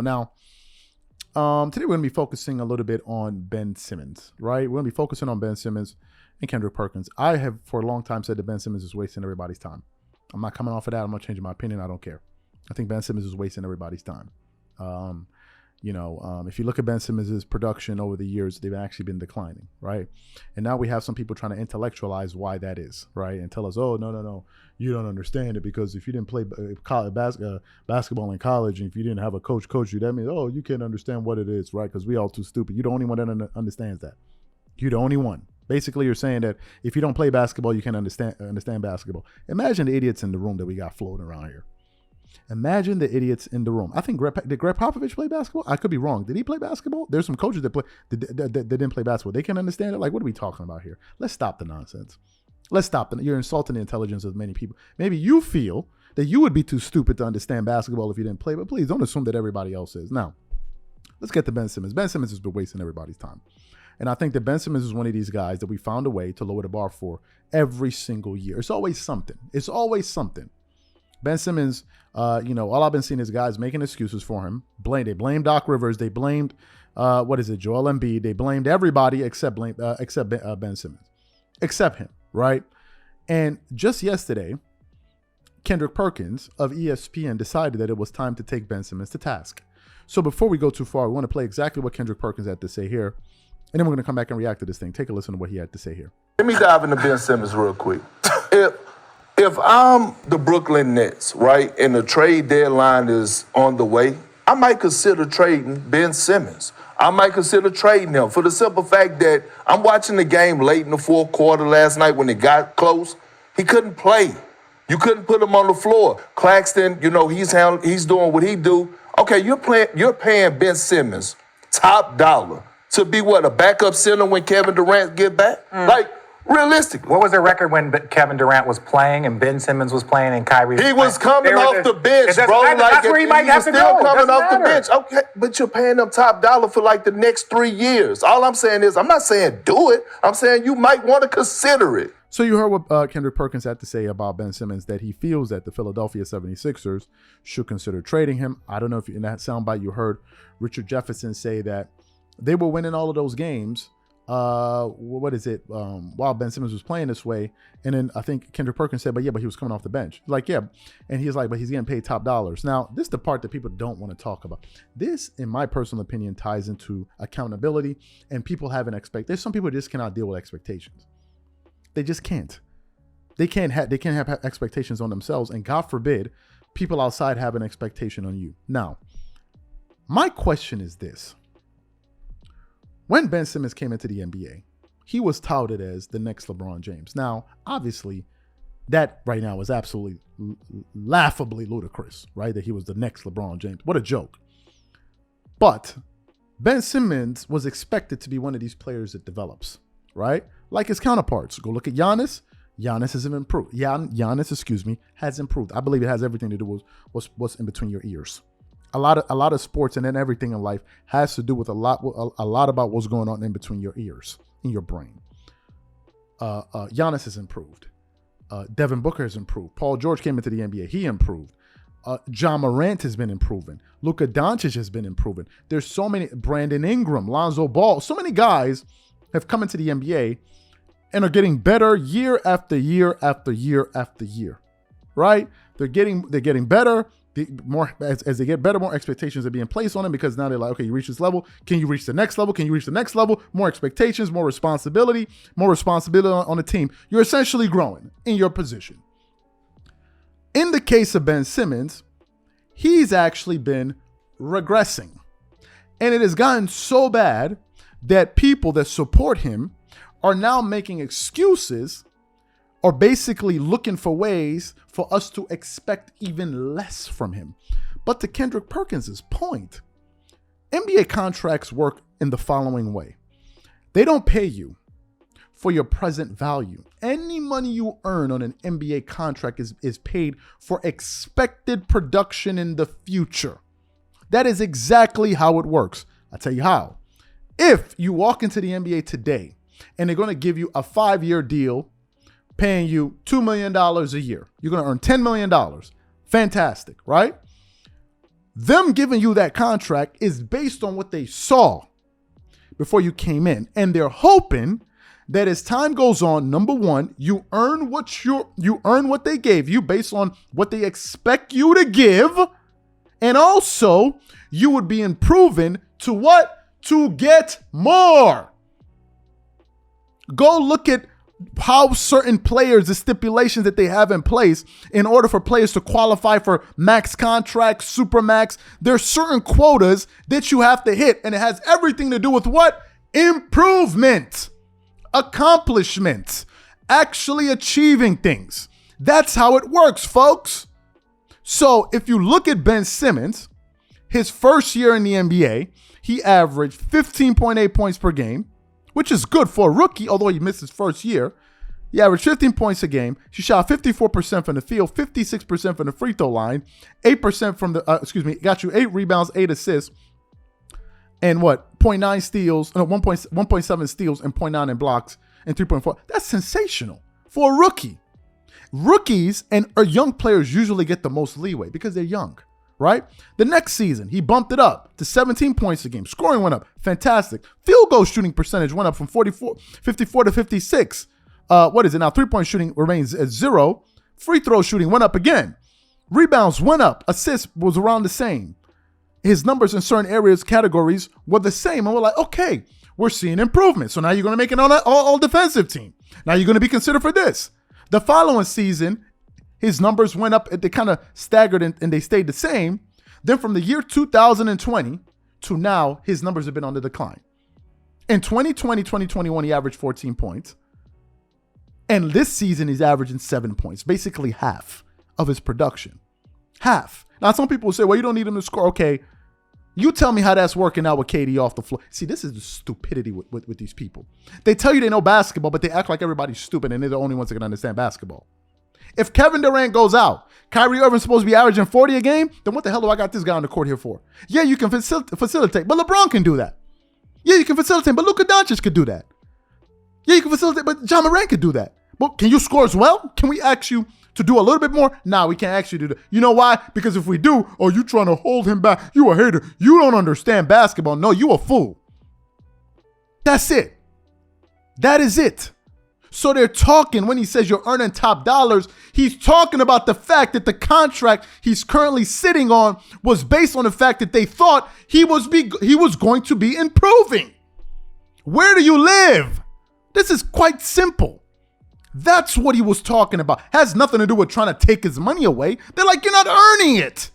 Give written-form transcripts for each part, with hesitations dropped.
Now, today we're going to be focusing a little bit on Ben Simmons, right? We're going to be focusing on Ben Simmons and Kendrick Perkins. I have for a long time said that Ben Simmons is wasting everybody's time. I'm not coming off of that. I'm not changing my opinion. I don't care. I think Ben Simmons is wasting everybody's time. If you look at Ben Simmons' production over the years, they've actually been declining, right? And now we have some people trying to intellectualize why that is, right? And tell us, oh, no, you don't understand it because if you didn't play basketball in college and if you didn't have a coach you, that means, oh, you can't understand what it is, right? Because we all too stupid. You're the only one that understands that. You're the only one. Basically, you're saying that if you don't play basketball, you can't understand basketball. Imagine the idiots in the room that we got floating around here. Imagine the idiots in the room. I think did Greg Popovich play basketball? I could be wrong. Did he play basketball? There's some coaches that didn't play basketball. They can understand it. Like, what are we talking about here? Let's stop the nonsense. Let's stop. You're insulting the intelligence of many people. Maybe you feel that you would be too stupid to understand basketball if you didn't play, but please don't assume that everybody else is. Now, let's get to Ben Simmons. Ben Simmons has been wasting everybody's time. And I think that Ben Simmons is one of these guys that we found a way to lower the bar for every single year. It's always something. It's always something. Ben Simmons, all I've been seeing is guys making excuses for him. They blamed Doc Rivers. They blamed, Joel Embiid. They blamed everybody except Ben Simmons. Except him, right? And just yesterday, Kendrick Perkins of ESPN decided that it was time to take Ben Simmons to task. So before we go too far, we want to play exactly what Kendrick Perkins had to say here. And then we're going to come back and react to this thing. Take a listen to what he had to say here. Let me dive into Ben Simmons real quick. If I'm the Brooklyn Nets, right, and the trade deadline is on the way, I might consider trading Ben Simmons. I might consider trading him for the simple fact that I'm watching the game late in the fourth quarter last night when it got close. He couldn't play. You couldn't put him on the floor. Claxton, he's doing what he do. Okay, you're paying Ben Simmons top dollar to be a backup center when Kevin Durant get back? Like, realistically. What was the record when Kevin Durant was playing and Ben Simmons was playing and Kyrie was He was coming off the bench, bro. That's where he might have to go. Coming off the bench. Okay, but you're paying them top dollar for like the next 3 years. All I'm saying is, I'm not saying do it. I'm saying you might want to consider it. So you heard what Kendrick Perkins had to say about Ben Simmons, that he feels that the Philadelphia 76ers should consider trading him. I don't know if in that soundbite you heard Richard Jefferson say that they were winning all of those games. While Ben Simmons was playing this way. And then I think Kendrick Perkins said, but he was coming off the bench. Like, yeah. And he's like, but he's getting paid top dollars. Now, this is the part that people don't want to talk about. This, in my personal opinion, ties into accountability and people having expectations. There's some people just cannot deal with expectations. They just can't. They can't have expectations on themselves. And God forbid, people outside have an expectation on you. Now, my question is this. When Ben Simmons came into the NBA, he was touted as the next LeBron James. Now, obviously, that right now is absolutely laughably ludicrous, right? That he was the next LeBron James. What a joke. But Ben Simmons was expected to be one of these players that develops, right? Like his counterparts. Go look at Giannis. Giannis has improved. Giannis, has improved. I believe it has everything to do with what's in between your ears. A lot of sports and then everything in life has to do with a lot about what's going on in between your ears, in your brain. Giannis has improved. Devin Booker has improved. Paul George came into the NBA. He improved. John Morant has been improving. Luka Doncic has been improving. There's so many. Brandon Ingram, Lonzo Ball. So many guys have come into the NBA and are getting better year after year after year after year. Right? They're getting better. More as they get better, more expectations are being placed on them because now they're like, okay, you reach this level. Can you reach the next level? Can you reach the next level? More expectations, more responsibility on the team. You're essentially growing in your position. In the case of Ben Simmons, he's actually been regressing. And it has gotten so bad that people that support him are now making excuses or basically looking for ways for us to expect even less from him. But to Kendrick Perkins' point, NBA contracts work in the following way. They don't pay you for your present value. Any money you earn on an NBA contract is paid for expected production in the future. That is exactly how it works. I'll tell you how. If you walk into the NBA today and they're going to give you a 5-year deal paying you $2 million a year, you're going to earn $10 million. Fantastic, right? Them giving you that contract is based on what they saw before you came in. And they're hoping that as time goes on, number one, you earn what they gave you based on what they expect you to give. And also, you would be improving to what? To get more. Go look at how certain players, the stipulations that they have in place in order for players to qualify for max contracts, super max. There's certain quotas that you have to hit, and it has everything to do with what? Improvement, accomplishment, actually achieving things. That's how it works, folks. So if you look at Ben Simmons, his first year in the NBA, he averaged 15.8 points per game, which is good for a rookie, although he missed his first year. He averaged 15 points a game. He shot 54% from the field, 56% from the free throw line, 8% from the, got you 8 rebounds, 8 assists, and what? 0.9 steals, no, 1.7 steals and 0.9 in blocks and 3.4. That's sensational for a rookie. Rookies and young players usually get the most leeway because they're young. Right? The next season, he bumped it up to 17 points a game. Scoring went up. Fantastic. Field goal shooting percentage went up from 54 to 56. What is it now? 3-point shooting remains at 0. Free throw shooting went up again. Rebounds went up. Assists was around the same. His numbers in certain areas, categories were the same. And we're like, okay, we're seeing improvement. So now you're going to make an all defensive team. Now you're going to be considered for this. The following season, his numbers went up, they kind of staggered and they stayed the same. Then from the year 2020 to now, his numbers have been on the decline. In 2020, 2021, he averaged 14 points. And this season, he's averaging 7 points, basically half of his production. Half. Now, some people will say, well, you don't need him to score. Okay, you tell me how that's working out with KD off the floor. See, this is the stupidity with these people. They tell you they know basketball, but they act like everybody's stupid and they're the only ones that can understand basketball. If Kevin Durant goes out, Kyrie Irving's supposed to be averaging 40 a game, then what the hell do I got this guy on the court here for? Yeah, you can facilitate, but LeBron can do that. Yeah, you can facilitate, but Luka Doncic could do that. Yeah, you can facilitate, but John Morant could do that. But can you score as well? Can we ask you to do a little bit more? Nah, we can't ask you to do that. You know why? Because if we do, oh, you trying to hold him back. You a hater. You don't understand basketball. No, you a fool. That's it. That is it. So they're talking, when he says you're earning top dollars, he's talking about the fact that the contract he's currently sitting on was based on the fact that they thought he was going to be improving. Where do you live? This is quite simple. That's what he was talking about. Has nothing to do with trying to take his money away. They're like, you're not earning it.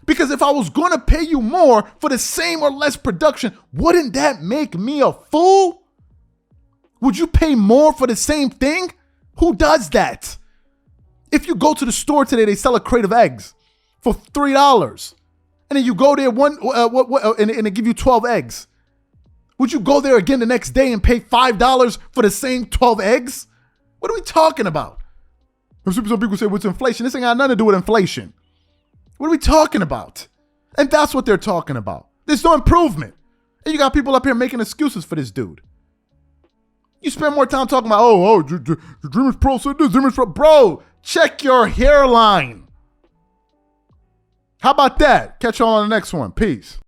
Because if I was going to pay you more for the same or less production, wouldn't that make me a fool? Would you pay more for the same thing? Who does that? If you go to the store today, they sell a crate of eggs for $3. And then you go there and they give you 12 eggs. Would you go there again the next day and pay $5 for the same 12 eggs? What are we talking about? Some people say, what's inflation? This ain't got nothing to do with inflation. What are we talking about? And that's what they're talking about. There's no improvement. And you got people up here making excuses for this dude. You spend more time talking about, Dreamerspro said this, Dreamerspro. Bro, check your hairline. How about that? Catch y'all on the next one. Peace.